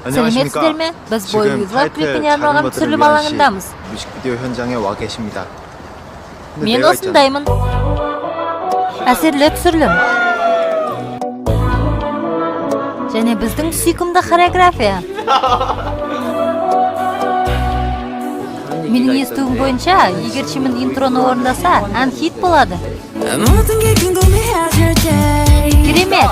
Сәлеметсіздер ме? Біз бойвизуал клипіне арналған түсірілім алаңындамыз. 뮤직비디오 현장에 와 계십니다. Мен осындаймын. Әсерлі түсірілім. Және біздің сүйкімді хореография. Менің естуім бойынша, егер Чимін интроны орындаса, ән хит болады. Керемет!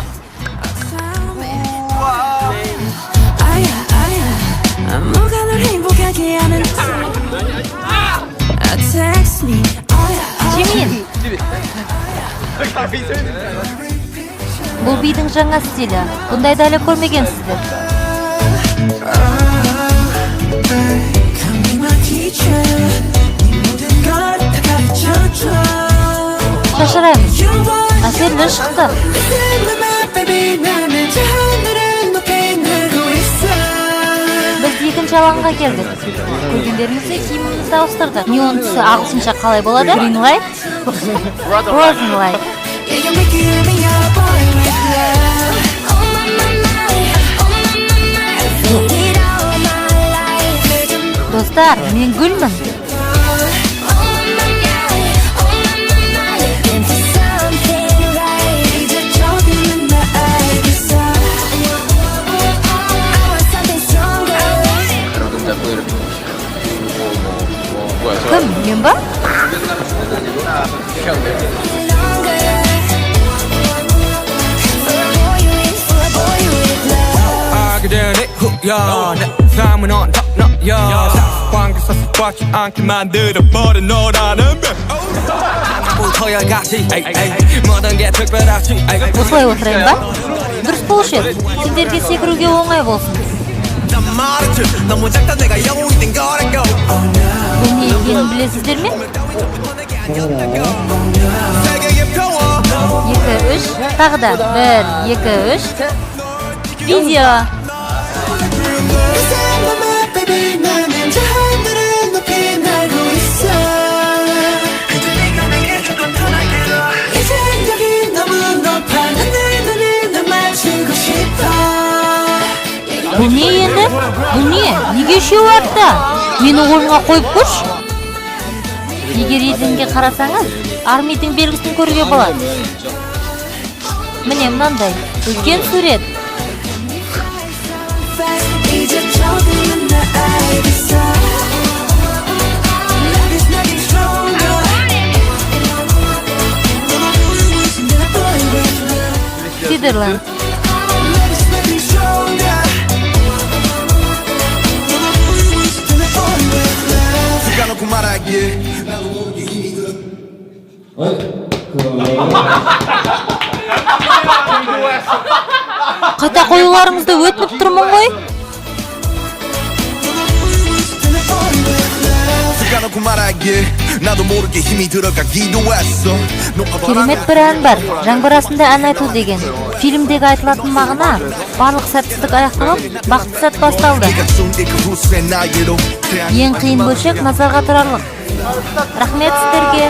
Чимин! Бұл бидің жаңа стилі. Бұндайды әлі көрмегенсіздер. Шашыраймыз. Әсерлі шықты. Біз екінші алаңға келдік. Көргендеріңізде киімімізді ауыстырдық. Неон түсі ағылшынша қалай болады? Green light? Frozen light. Достар, мен гүлмін. Кім, мен ба? Осылай отырайын ба? Дұрыс болушы еді. Сендерге секіруге оңай болсын. Бұл не екенін білесіздер ме? 2-3, тағы да 1-2-3. Видео! Бұл не енді? Бұл не? Неге үшеуі артта? Мені орынға қойып көрш? Егер еденге қарасаңыз, армейдің белгісін көруге болады. Міне мынандай, үлкен сурет. Сидерленд. Қайта қоюларыңызды өтініп тұрмын ғой? Керемет бір ән бар, жаңбырасында ән айту деген. Фильмдегі айтылатын мағына, барлық сәтсіздік аяқталып, бақытты сәт басталды. Ең қиын бөлшек назарға тұрарлық. Рахмет сіздерге.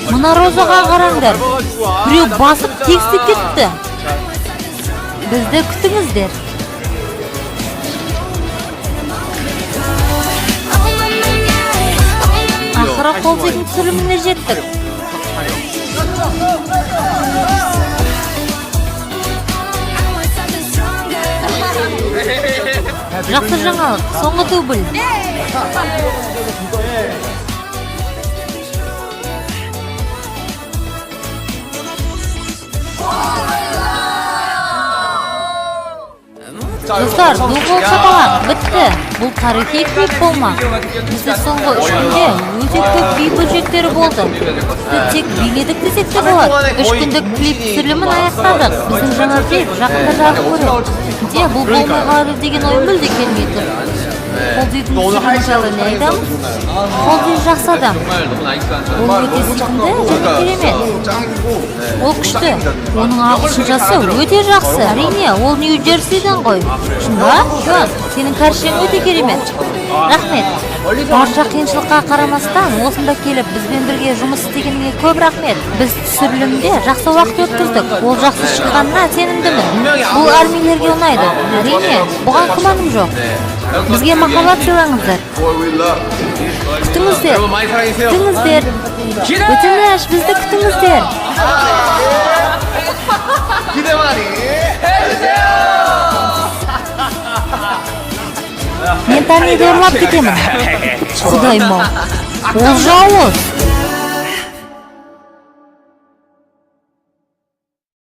Мына розаға қараңдар. Біреу басып тексті кетті. Бізді күтіңіздер. Ақыры қолдың түсіріліміне жеттік. Жақсы жаңалық, соңғы дубль. Достар, бұл болып шапалақ, бітті. Бұл тарихи клип болмақ. Бізді соңғы 3 күнде өте көп би бөлшектері болды. Бізді тек биледік десек те болады. 3 күндік клип түсірілімін аяқтадық. Біздің жаңа клип жақында жарық көреді. Де бұл болмай қалады деген ой мүлде келмей тұр. Холдидің түсірілімі жайлы не айтамыз? Холди жақсы адам. Ол өте сүйкімді және керемет. Ол күшті. Оның ағылшыншасы өте жақсы. Әрине, ол Нью-Джерсиден ғой. Шын ба? Жөн. Senin karşın öte keremet. Rahmet. Barcha qiyinchilikqa qaramasdan osында kelib bizden birga жұмыс істегеніңе көп рахмет. Biz түсірілімде жақсы уақыт өткіздік. Ол жақсы шыққанына сенімдімін. Бұл армийлерге ұнайды. Әрине, бұған күмәнім жоқ. Бізге махаббат сыйлаңыздар. Күтіңіздер. Күтіңіздер. Өтініш, бізді күтіңіздер. Мен таниді ұрлап кетемін. Құдайым-ау. Ол жауыз.